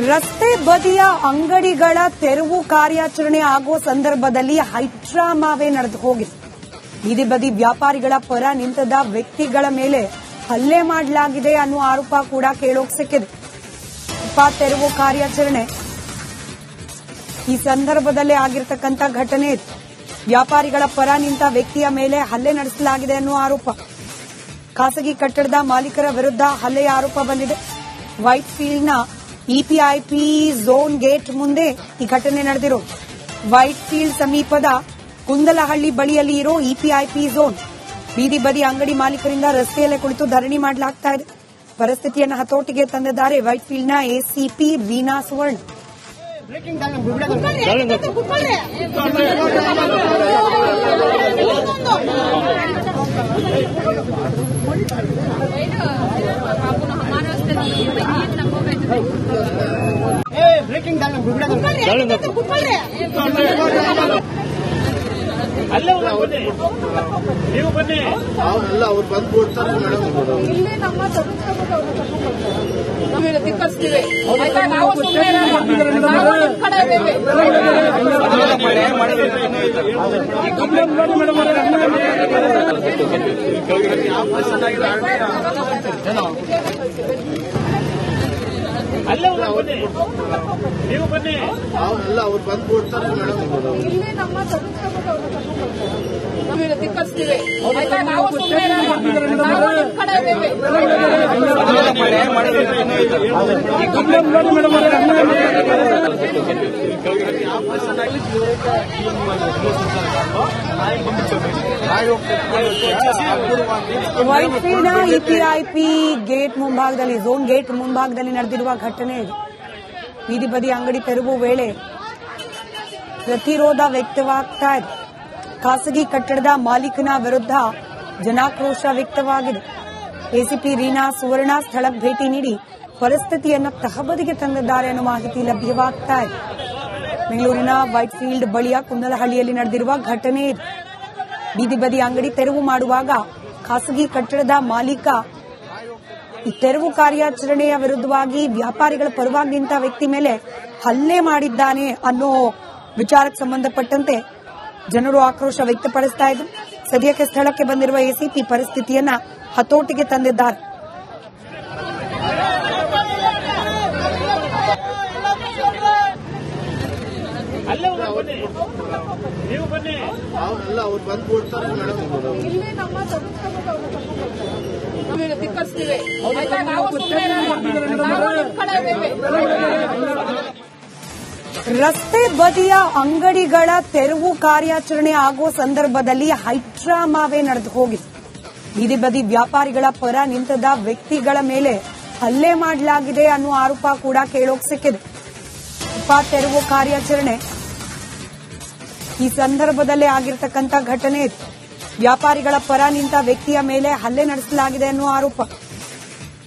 ರಸ್ತೆ ಬದಿಯ ಅಂಗಡಿಗಳ ತೆರವು ಕಾರ್ಯಾಚರಣೆ ಆಗುವ ಸಂದರ್ಭದಲ್ಲಿ ಹೈಡ್ರಾಮಾವೇ ನಡೆದು ಹೋಗಿದೆ. ಬೀದಿ ಬದಿ ವ್ಯಾಪಾರಿಗಳ ಪರ ನಿಂತದ ವ್ಯಕ್ತಿಗಳ ಮೇಲೆ ಹಲ್ಲೆ ಮಾಡಲಾಗಿದೆ ಅನ್ನುವ ಆರೋಪ ಕೂಡ ಕೇಳೋಕ್ ಸಿಕ್ಕಿದೆ. ತೆರವು ಕಾರ್ಯಾಚರಣೆ ಈ ಸಂದರ್ಭದಲ್ಲೇ ಆಗಿರತಕ್ಕಂತ ಘಟನೆ ಇದು. ವ್ಯಾಪಾರಿಗಳ ಪರ ನಿಂತ ವ್ಯಕ್ತಿಯ ಮೇಲೆ ಹಲ್ಲೆ ನಡೆಸಲಾಗಿದೆ ಅನ್ನುವ ಆರೋಪ. ಖಾಸಗಿ ಕಟ್ಟಡದ ಮಾಲೀಕರ ವಿರುದ್ಧ ಹಲ್ಲೆಯ ಆರೋಪ ಬಂದಿದೆ. ವೈಟ್ ಫೀಲ್ಡ್ನ ಇಪಿಐಪಿ ಝೋನ್ ಗೇಟ್ ಮುಂದೆ ಈ ಘಟನೆ ನಡೆದಿರೋದು. ವೈಟ್ ಫೀಲ್ಡ್ ಸಮೀಪದ ಕುಂದಲಹಳ್ಳಿ ಬಳಿಯಲ್ಲಿ ಇರೋ ಇಪಿಐಪಿ ಝೋನ್ ಬೀದಿ ಬದಿ ಅಂಗಡಿ ಮಾಲೀಕರಿಂದ ರಸ್ತೆಯಲ್ಲೇ ಕುಳಿತು ಧರಣಿ ಮಾಡಲಾಗ್ತಾ ಇದೆ. ಪರಿಸ್ಥಿತಿಯನ್ನು ಹತೋಟಿಗೆ ತಂದಿದ್ದಾರೆ ವೈಟ್ ಫೀಲ್ಡ್ನ ಎಸಿಪಿ ರೀನಾ ಸುವರ್ಣ. ನೀವು ಬನ್ನಿ ಅಲ್ಲ ಅವ್ರು ಬಂದು ಕೊಡ್ತಾರೆ ಇಲ್ಲೇ ನಮ್ಮ ಧಿಕ್ಕರಿಸ್ತೀವಿ. ನಾವು ಕಡೆ ಅಲ್ಲ ನೀವು ಬನ್ನಿ ಅಲ್ಲ ಅವ್ರು ಬಂದು ಕೊಡ್ತಾರೆ ಇಲ್ಲೇ ನಮ್ಮ ಧಿಕ್ಕರಿಸ್ತೀವಿ. ನಾವು ಕಡೆ ವೈಟ್ ಫೀಲ್ಡ್ನ ಇಪಿಐಪಿ ಗೇಟ್ ಮುಂಭಾಗದಲ್ಲಿ ಝೋನ್ ಗೇಟ್ ಮುಂಭಾಗದಲ್ಲಿ ನಡೆದಿರುವ ಘಟನೆ ಇದು. ಬೀದಿ ಬದಿ ಅಂಗಡಿ ತೆರವು ವೇಳೆ ಪ್ರತಿರೋಧ ವ್ಯಕ್ತವಾಗ್ತಾ ಇದೆ. ಖಾಸಗಿ ಕಟ್ಟಡದ ಮಾಲೀಕನ ವಿರುದ್ಧ ಜನಾಕ್ರೋಶ ವ್ಯಕ್ತವಾಗಿದೆ. ಎಸಿಪಿ ರೀನಾ ಸುವರ್ಣ ಸ್ಥಳಕ್ಕೆ ಭೇಟಿ ನೀಡಿ ಪರಿಸ್ಥಿತಿಯನ್ನು ತಹಬದಿಗೆ ತಂದಿದ್ದಾರೆ ಅನ್ನೋ ಮಾಹಿತಿ ಲಭ್ಯವಾಗ್ತಾ ಇದೆ. ಬೆಂಗಳೂರಿನ ವೈಟ್ ಫೀಲ್ಡ್ ಬಳಿಯ ಕುಂದಲಹಳ್ಳಿಯಲ್ಲಿ ನಡೆದಿರುವ ಘಟನೆ ಇದು. ಬೀದಿ ಬದಿ ಅಂಗಡಿ ತೆರವು ಮಾಡುವಾಗ ಖಾಸಗಿ ಕಟ್ಟಡದ ಮಾಲೀಕ ಈ ತೆರವು ಕಾರ್ಯಾಚರಣೆಯ ವಿರುದ್ಧವಾಗಿ ವ್ಯಾಪಾರಿಗಳ ಪರವಾಗಿ ನಿಂತ ವ್ಯಕ್ತಿ ಮೇಲೆ ಹಲ್ಲೆ ಮಾಡಿದ್ದಾನೆ ಅನ್ನೋ ವಿಚಾರಕ್ಕೆ ಸಂಬಂಧಪಟ್ಟಂತೆ ಜನರು ಆಕ್ರೋಶ ವ್ಯಕ್ತಪಡಿಸ್ತಾ ಇದ್ರು. ಸದ್ಯಕ್ಕೆ ಸ್ಥಳಕ್ಕೆ ಬಂದಿರುವ ಎಸಿಪಿ ಪರಿಸ್ಥಿತಿಯನ್ನ ಹತೋಟಿಗೆ ತಂದಿದ್ದಾರೆ. ನೀವು ಬನ್ನಿ ಅಲ್ಲ ಅವ್ರು ಬಂದು ಕೊಡ್ತಾರೆ ಇಲ್ಲೇ ನಮ್ಮ ಧಿಕ್ಕರಿಸ್ತೀವಿ. ನಾವು ಕಡೆ ರಸ್ತೆ ಬದಿಯ ಅಂಗಡಿಗಳ ತೆರವು ಕಾರ್ಯಾಚರಣೆ ಆಗುವ ಸಂದರ್ಭದಲ್ಲಿ ಹೈಡ್ರಾಮಾವೇ ನಡೆದು ಹೋಗಿದೆ. ಬೀದಿ ಬದಿ ವ್ಯಾಪಾರಿಗಳ ಪರ ನಿಂತದ ವ್ಯಕ್ತಿಗಳ ಮೇಲೆ ಹಲ್ಲೆ ಮಾಡಲಾಗಿದೆ ಅನ್ನುವ ಆರೋಪ ಕೂಡ ಕೇಳೋಕ್ ಸಿಕ್ಕಿದೆ. ತೆರವು ಕಾರ್ಯಾಚರಣೆ ಈ ಸಂದರ್ಭದಲ್ಲೇ ಆಗಿರತಕ್ಕಂತ ಘಟನೆ ಇದು. ವ್ಯಾಪಾರಿಗಳ ಪರ ನಿಂತ ವ್ಯಕ್ತಿಯ ಮೇಲೆ ಹಲ್ಲೆ ನಡೆಸಲಾಗಿದೆ ಅನ್ನುವ ಆರೋಪ.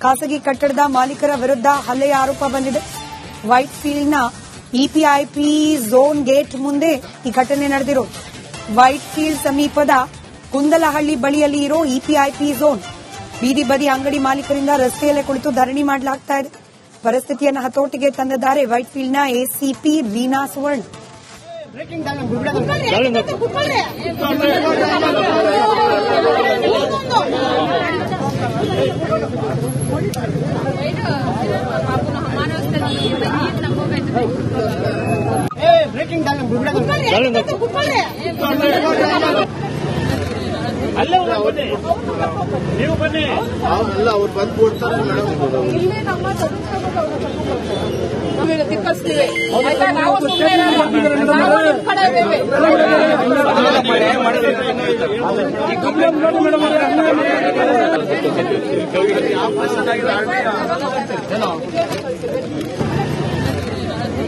ಖಾಸಗಿ ಕಟ್ಟಡದ ಮಾಲೀಕರ ವಿರುದ್ಧ ಹಲ್ಲೆಯ ಆರೋಪ ಬಂದಿದೆ. ವೈಟ್ ಫೀಲ್ಡ್ನ ಇಪಿಐಪಿ ಝೋನ್ ಗೇಟ್ ಮುಂದೆ ಈ ಘಟನೆ ನಡೆದಿರೋದು. ವೈಟ್ ಫೀಲ್ಡ್ ಸಮೀಪದ ಕುಂದಲಹಳ್ಳಿ ಬಳಿಯಲ್ಲಿ ಇರೋ ಇಪಿಐಪಿ ಝೋನ್ ಬೀದಿ ಬದಿ ಅಂಗಡಿ ಮಾಲೀಕರಿಂದ ರಸ್ತೆಯಲ್ಲೇ ಕುಳಿತು ಧರಣಿ ಮಾಡಲಾಗ್ತಾ ಇದೆ. ಪರಿಸ್ಥಿತಿಯನ್ನು ಹತೋಟಿಗೆ ತಂದಿದ್ದಾರೆ ವೈಟ್ ಫೀಲ್ಡ್ನ ಎಸಿಪಿ ರೀನಾ ಸುವರ್ಣ. ಅಲ್ಲ ನೀವು ಬನ್ನಿ ಅಲ್ಲ ಅವ್ರು ಬಂದು ಕೊಡ್ತಾರೆ ಇಲ್ಲೇ ನಮ್ಮ ಧಿಕ್ಕರಿಸ್ತೀವಿ. ನಾವು ಕಡೆ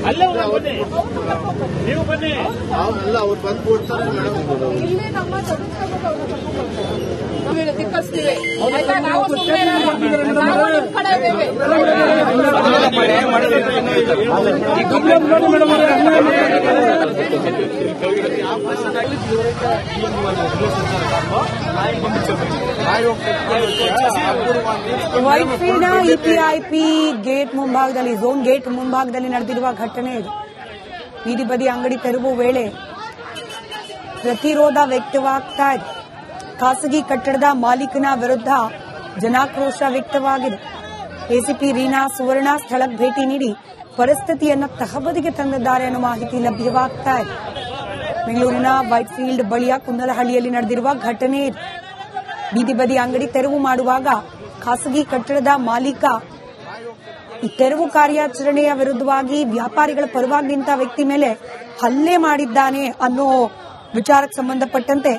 ಅಲ್ಲ ನೀವು ಬನ್ನಿ ಅಲ್ಲ ಅವ್ರು ಬಂದು ಕೊಡ್ತಾರೆ ಇಲ್ಲೇ ನಮ್ಮ ಧಿಕ್ಕರಿಸ್ತೀವಿ. ಆಯ್ತಾ? ನಾವು ಸುಮ್ಮನೆ ಇರಲ್ಲ. ನಾವು ನಿಮ್ ಕಡೆ ಇದ್ದೇವೆ. ವೈಟ್ ಫೀಲ್ಡ್ ನ ಇಪಿಐಪಿ ಗೇಟ್ ಮುಂಭಾಗದಲ್ಲಿ ಝೋನ್ ಗೇಟ್ ಮುಂಭಾಗದಲ್ಲಿ ನಡೆದಿರುವ ಘಟನೆ ಇದು. ಬೀದಿ ಬದಿ ಅಂಗಡಿ ತೆರವು ವೇಳೆ ಪ್ರತಿರೋಧ ವ್ಯಕ್ತವಾಗ್ತಾ ಇದೆ. ಖಾಸಗಿ ಕಟ್ಟಡದ ಮಾಲೀಕನ ವಿರುದ್ಧ ಜನಾಕ್ರೋಶ ವ್ಯಕ್ತವಾಗಿದೆ. ಎಸಿಪಿ ರೀನಾ ಸುವರ್ಣ ಸ್ಥಳಕ್ಕೆ ಭೇಟಿ ನೀಡಿ ಪರಿಸ್ಥಿತಿಯನ್ನು ತಹಬದಿಗೆ ತಂದಿದ್ದಾರೆ ಅನ್ನೋ ಮಾಹಿತಿ ಲಭ್ಯವಾಗ್ತಾ ಇದೆ. ಬೆಂಗಳೂರಿನ ವೈಟ್ ಫೀಲ್ಡ್ ಬಳಿಯ ಕುಂದಲಹಳ್ಳಿಯಲ್ಲಿ ನಡೆದಿರುವ ಘಟನೆ ಇದು. ಬೀದಿ ಬದಿ ಅಂಗಡಿ ತೆರವು ಮಾಡುವಾಗ ಖಾಸಗಿ ಕಟ್ಟಡದ ಮಾಲೀಕ ಈ ತೆರವು ಕಾರ್ಯಾಚರಣೆಯ ವಿರುದ್ಧವಾಗಿ ವ್ಯಾಪಾರಿಗಳ ಪರವಾಗಿ ನಿಂತ ವ್ಯಕ್ತಿ ಮೇಲೆ ಹಲ್ಲೆ ಮಾಡಿದ್ದಾನೆ ಅನ್ನೋ ವಿಚಾರಕ್ಕೆ ಸಂಬಂಧಪಟ್ಟಂತೆ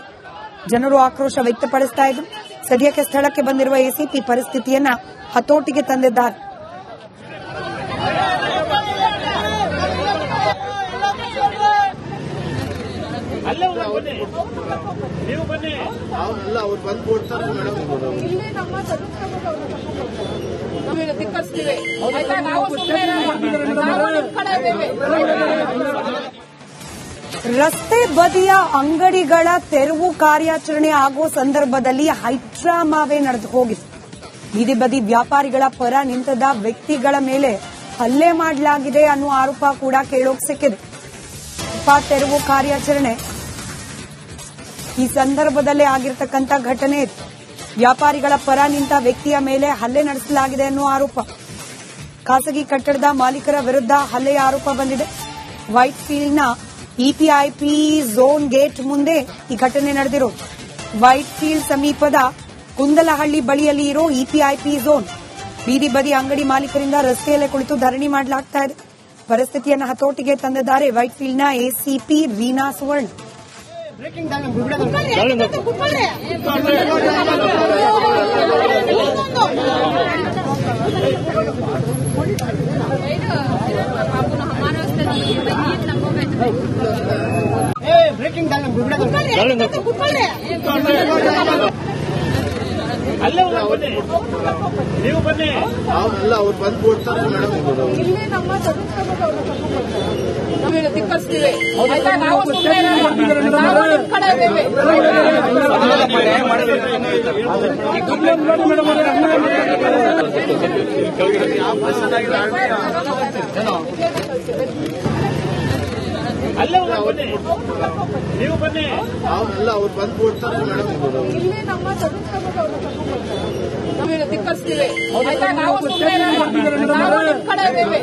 ಜನರು ಆಕ್ರೋಶ ವ್ಯಕ್ತಪಡಿಸ್ತಾ ಇದ್ರು. ಸದ್ಯಕ್ಕೆ ಸ್ಥಳಕ್ಕೆ ಬಂದಿರುವ ಎಸಿಪಿ ಪರಿಸ್ಥಿತಿಯನ್ನ ಹತೋಟಿಗೆ ತಂದಿದ್ದಾರೆ. ನೀವು ಬನ್ನಿ. ಅವರೆಲ್ಲ ಅವ್ರು ಬಂದು ಕೊಡ್ತಾರೆ ಮೇಡಮ್. ಇಲ್ಲಿ ನಮ್ಮ ಧಿಕ್ಕರಿಸ್ತೀವಿ. ಆಯ್ತಾ? ನಾವು ಸುಮ್ಮನೆ ಇರಲ್ಲ. ನಾವು ನಿಮ್ ಕಡೆ ಇದ್ದೇವೆ. ರಸ್ತೆ ಬದಿಯ ಅಂಗಡಿಗಳ ತೆರವು ಕಾರ್ಯಾಚರಣೆ ಆಗೋ ಸಂದರ್ಭದಲ್ಲಿ ಹೈಡ್ರಾಮಾವೇ ನಡೆದು ಹೋಗಿದೆ. ಬೀದಿ ಬದಿ ವ್ಯಾಪಾರಿಗಳ ಪರ ನಿಂತದ ವ್ಯಕ್ತಿಗಳ ಮೇಲೆ ಹಲ್ಲೆ ಮಾಡಲಾಗಿದೆ ಅನ್ನೋ ಆರೋಪ ಕೂಡ ಕೇಳೋಕ್ ಸಿಕ್ಕಿದೆ. ತೆರವು ಕಾರ್ಯಾಚರಣೆ ಈ ಸಂದರ್ಭದಲ್ಲೇ ಆಗಿರತಕ್ಕಂತ ಘಟನೆ ಇದು. ವ್ಯಾಪಾರಿಗಳ ಪರ ನಿಂತ ವ್ಯಕ್ತಿಯ ಮೇಲೆ ಹಲ್ಲೆ ನಡೆಸಲಾಗಿದೆ ಅನ್ನೋ ಆರೋಪ. ಖಾಸಗಿ ಕಟ್ಟಡದ ಮಾಲೀಕರ ವಿರುದ್ಧ ಹಲ್ಲೆಯ ಆರೋಪ ಬಂದಿದೆ. ವೈಟ್ ಫೀಲ್ಡ್ನ ಇಪಿಐಪಿ ಝೋನ್ ಗೇಟ್ ಮುಂದೆ ಈ ಘಟನೆ ನಡೆದಿರೋದು. ವೈಟ್ ಫೀಲ್ಡ್ ಸಮೀಪದ ಕುಂದಲಹಳ್ಳಿ ಬಳಿಯಲ್ಲಿ ಇರೋ ಇಪಿಐಪಿ ಝೋನ್. ಬೀದಿ ಬದಿ ಅಂಗಡಿ ಮಾಲೀಕರಿಂದ ರಸ್ತೆಯಲ್ಲೇ ಕುಳಿತು ಧರಣಿ ಮಾಡಲಾಗ್ತಾ ಇದೆ. ಪರಿಸ್ಥಿತಿಯನ್ನು ಹತೋಟಿಗೆ ತಂದಿದ್ದಾರೆ ವೈಟ್ ಫೀಲ್ಡ್ನ ಎಸಿಪಿ ರೀನಾ ಸುವರ್ಣ. ನೀವು ಬನ್ನಿ. ಅವರೆಲ್ಲ ಅವ್ರು ಬಂದು ಕೊಡ್ತಾರೆ ಮೇಡಮ್. ಇಲ್ಲಿ ನಮ್ಮ ಧಿಕ್ಕರಿಸ್ತೀವಿ. ಆಯ್ತಾ? ನಾವು ಸುಮ್ಮನೆ ಇರಲ್ಲ. ನಾವು ನಿಮ್ ಕಡೆ ಇದ್ದೇವೆ. ನೀವು ಬನ್ನಿ. ಅವರೆಲ್ಲ ಅವ್ರು ಬಂದು ಕೊಡ್ತಾರೆ ಮೇಡಮ್. ಇಲ್ಲಿ ನಮ್ಮ ಧಿಕ್ಕರಿಸ್ತೀವಿ. ಆಯ್ತಾ? ನಾವು ಸುಮ್ಮನೆ ಇರಲ್ಲ. ನಾವು ನಿಮ್ ಕಡೆ ಇದ್ದೇವೆ.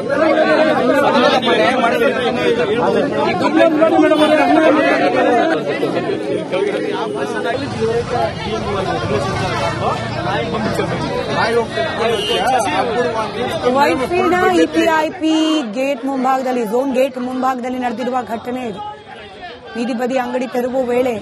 ವೈಟ್ ಫೀಲ್ಡ್ ನ ಇಪಿಐಪಿ ಗೇಟ್ ಮುಂಭಾಗದಲ್ಲಿ ಝೋನ್ ಗೇಟ್ ಮುಂಭಾಗದಲ್ಲಿ ನಡೆದಿರುವ ಘಟನೆ ಇದು. ಬೀದಿ ಬದಿ ಅಂಗಡಿ ತೆರವು ವೇಳೆ